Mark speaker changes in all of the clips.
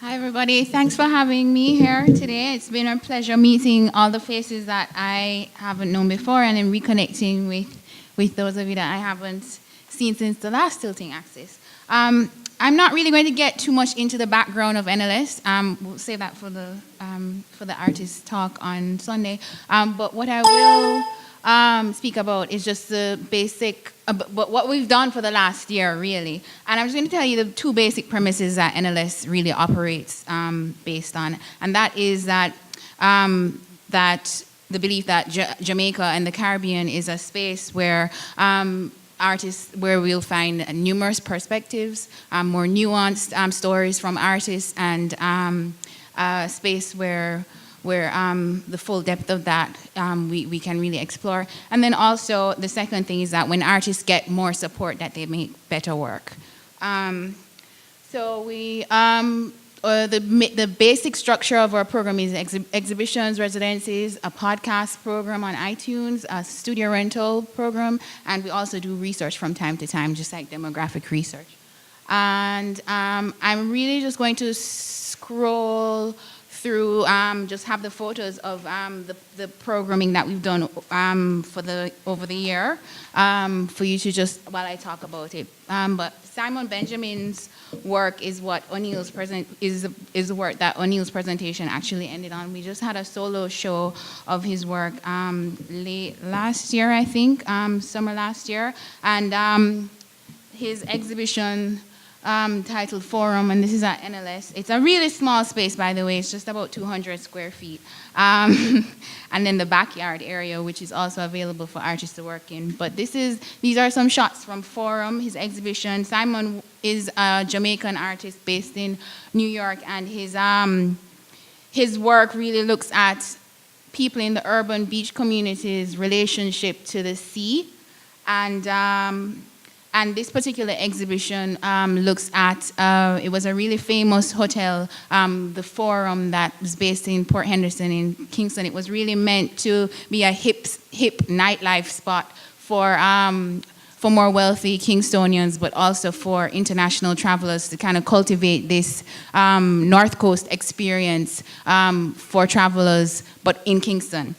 Speaker 1: Hi, everybody. Thanks for having me here today. It's been a pleasure meeting all the faces that I haven't known before and then reconnecting with those of you that I haven't seen since the last Tilting Axis. I'm not really going to get too much into the background of NLS. We'll save that for the artist talk on Sunday. But what I will speak about is just the basic, but what we've done for the last year, really. And I'm just going to tell you the two basic premises that NLS really operates based on, and that is that that the belief that Jamaica and the Caribbean is a space where artists, where we'll find numerous perspectives, more nuanced stories from artists, and a space where the full depth of that we can really explore. And then also the second thing is that when artists get more support, that they make better work. So the basic structure of our program is exhibitions, residencies, a podcast program on iTunes, a studio rental program, and we also do research from time to time, just like demographic research. And I'm really just going to scroll through, just have the photos of the programming that we've done over the year, for you to just, while I talk about it. But Simon Benjamin's work is what O'Neill's is the work that O'Neill's presentation actually ended on. We just had a solo show of his work late last year, I think, summer last year, and his exhibition titled Forum, and this is at NLS. It's a really small space, by the way. It's just about 200 square feet. And then the backyard area, which is also available for artists to work in. But these are some shots from Forum, his exhibition. Simon is a Jamaican artist based in New York, and his work really looks at people in the urban beach communities' relationship to the sea. And this particular exhibition looks at, it was a really famous hotel, the Forum, that was based in Port Henderson in Kingston. It was really meant to be a hip nightlife spot for more wealthy Kingstonians, but also for international travelers to kind of cultivate this North Coast experience for travelers, but in Kingston.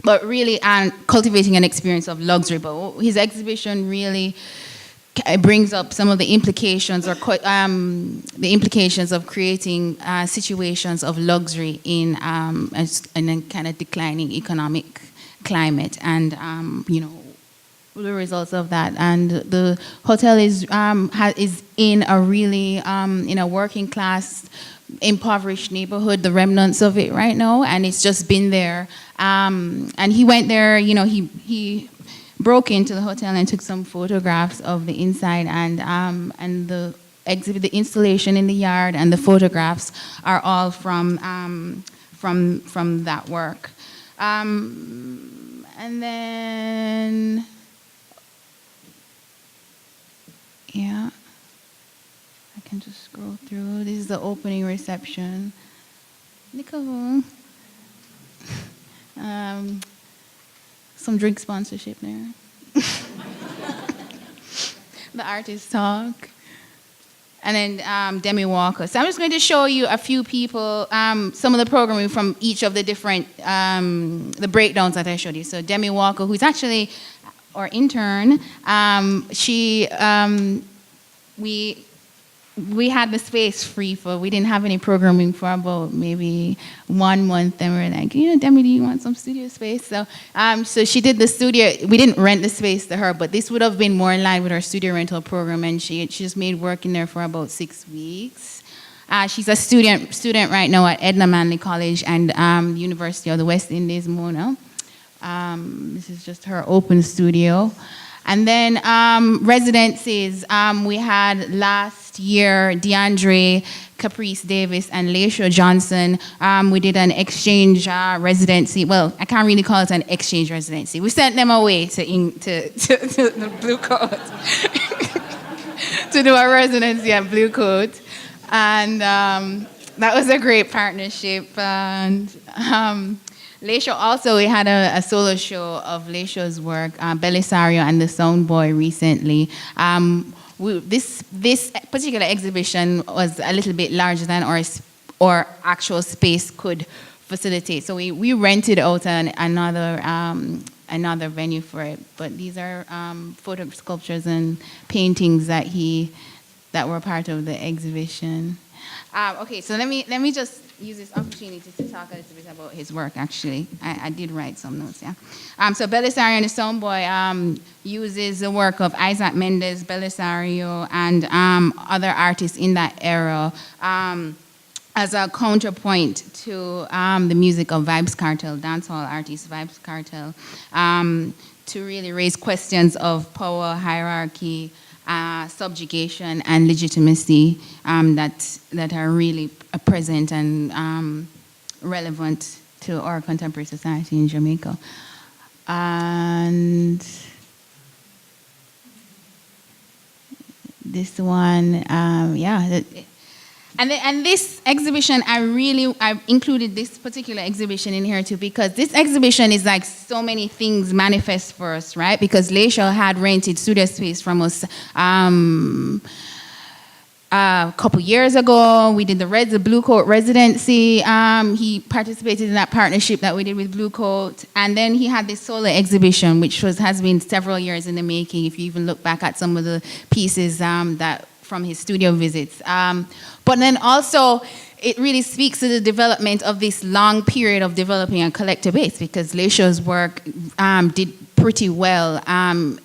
Speaker 1: But really, cultivating an experience of luxury. But his exhibition really brings up some of the implications of creating situations of luxury in a kind of declining economic climate, and the results of that. And the hotel is in a really in a working class, impoverished neighborhood, the remnants of it right now, and it's just been there. And he went there, he broke into the hotel and took some photographs of the inside, and the exhibit, the installation in the yard, and the photographs are all from that work. And then, yeah, I can just scroll through. This is the opening reception. Nicole. Some drink sponsorship there. The artist talk. And then Demi Walker. So I'm just going to show you a few people, some of the programming from each of the different, the breakdowns that I showed you. So Demi Walker, who's actually our intern, we had the space free we didn't have any programming for about maybe 1 month, and we're like, Demi, do you want some studio space? So so she did the studio. We didn't rent the space to her, but this would have been more in line with our studio rental program, and she just made work in there for about 6 weeks. She's a student right now at Edna Manley College and University of the West Indies, Mona. This is just her open studio. And then residencies, we had last year DeAndre, Caprice Davis, and Laisha Johnson. We did an exchange residency. Well, I can't really call it an exchange residency. We sent them away to the Blue Coat to do a residency at Blue Coat. And that was a great partnership. And Laisha also, we had a solo show of Laisha's work, Belisario and the Sound Boy recently. This particular exhibition was a little bit larger than our or actual space could facilitate. So we rented out another venue for it. But these are photo sculptures and paintings that were part of the exhibition. Okay, so let me just use this opportunity to talk a little bit about his work. Actually, I did write some notes. Yeah. So Belisario and the Soundboy uses the work of Isaac Mendez, Belisario, and other artists in that era as a counterpoint to the music of Vibes Cartel, dancehall artist Vibes Cartel, to really raise questions of power, hierarchy, subjugation, and legitimacy that are really present and relevant to our contemporary society in Jamaica. And this one, And this exhibition, I included this particular exhibition in here too, because this exhibition is like so many things manifest for us, right? Because Leisha had rented studio space from us a couple years ago. We did the Blue Coat residency. He participated in that partnership that we did with Blue Coat. And then he had this solar exhibition, which has been several years in the making, if you even look back at some of the pieces that from his studio visits. But then also, it really speaks to the development of this long period of developing a collector base, because Leisha's work did pretty well.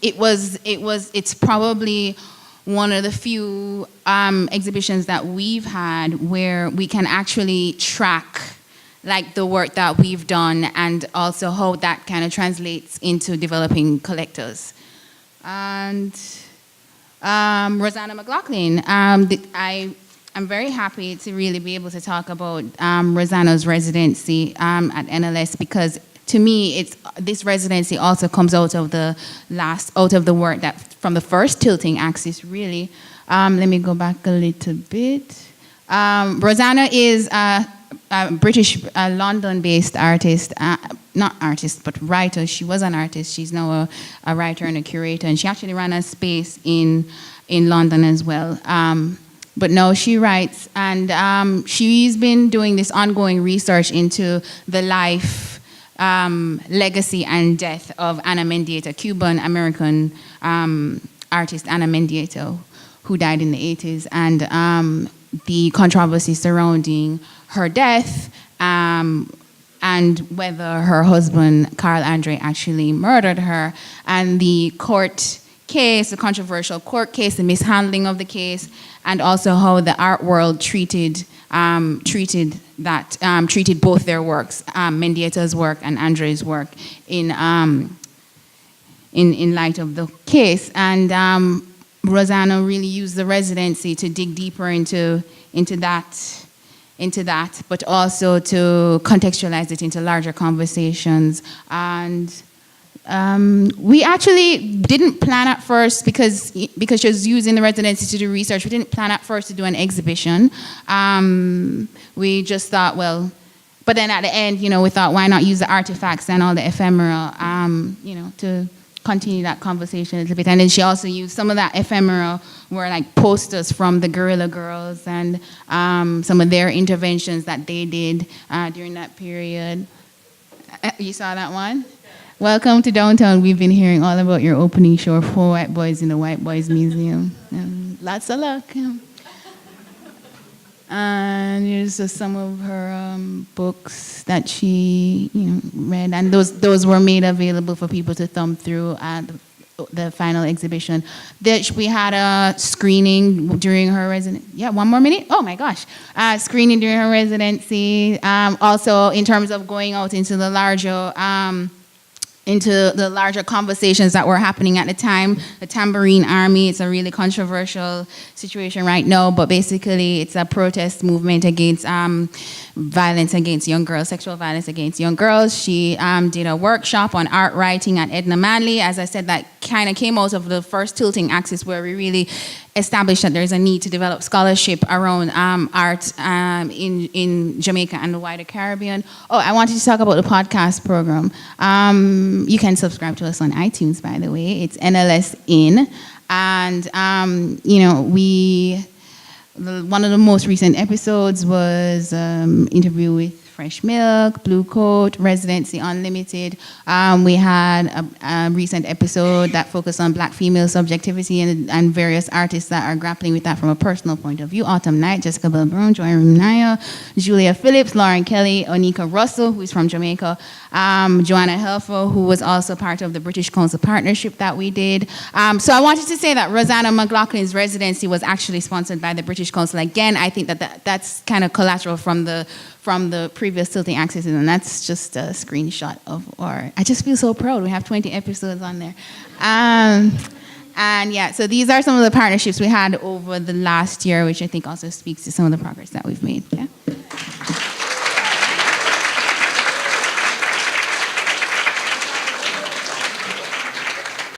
Speaker 1: It's probably one of the few exhibitions that we've had where we can actually track like the work that we've done and also how that kind of translates into developing collectors. And Rosanna McLaughlin, I'm very happy to really be able to talk about Rosanna's residency at NLS, because to me, this residency also comes out of the work that from the first tilting axis, really. Let me go back a little bit. Rosanna is a British, London-based artist, not artist, but writer. She was an artist. She's now a writer and a curator, and she actually ran a space in London as well. But no, she writes, and she's been doing this ongoing research into the life, legacy, and death of Ana Mendieta, Cuban-American artist Ana Mendieta, who died in the 80s, and the controversy surrounding her death, and whether her husband, Carl Andre, actually murdered her, and the court case, the controversial court case, the mishandling of the case, and also how the art world treated both their works, Mendieta's work and Andre's work, in light of the case. And Rosanna really used the residency to dig deeper into that, but also to contextualize it into larger conversations. And we actually didn't plan at first, because she was using the residency to do research. We didn't plan at first to do an exhibition. We just thought, well, but then at the end, we thought, why not use the artifacts and all the ephemera, to continue that conversation a little bit. And then she also used some of that ephemera were like posters from the Guerrilla Girls and some of their interventions that they did during that period. You saw that one? Welcome to downtown. We've been hearing all about your opening show, 4 White Boys in the White Boys Museum. Lots of luck. And here's just some of her books that she read, and those were made available for people to thumb through at the final exhibition. We had a screening during her residency. Yeah, 1 more minute? Oh my gosh. Screening during her residency. Also, in terms of going out into the larger conversations that were happening at the time. The Tambourine Army, it's a really controversial situation right now, but basically it's a protest movement against violence against young girls, sexual violence against young girls. She did a workshop on art writing at Edna Manley. As I said, that kind of came out of the first tilting axis, where we really established that there's a need to develop scholarship around art in Jamaica and the wider Caribbean. Oh, I wanted to talk about the podcast program. You can subscribe to us on iTunes, by the way. It's NLS In. And, one of the most recent episodes was interview with Fresh Milk, Blue Coat, Residency Unlimited. We had a recent episode that focused on Black female subjectivity and various artists that are grappling with that from a personal point of view. Autumn Night, Jessica Bell Brown, Joy Naya, Julia Phillips, Lauren Kelly, Onika Russell, who's from Jamaica, Joanna Helfer, who was also part of the British Council partnership that we did. So I wanted to say that Rosanna McLaughlin's residency was actually sponsored by the British Council. Again, I think that's kind of collateral from the previous Tilting Axis, and that's just a screenshot of our. I just feel so proud. We have 20 episodes on there. And yeah, so these are some of the partnerships we had over the last year, which I think also speaks to some of the progress that we've made. Yeah.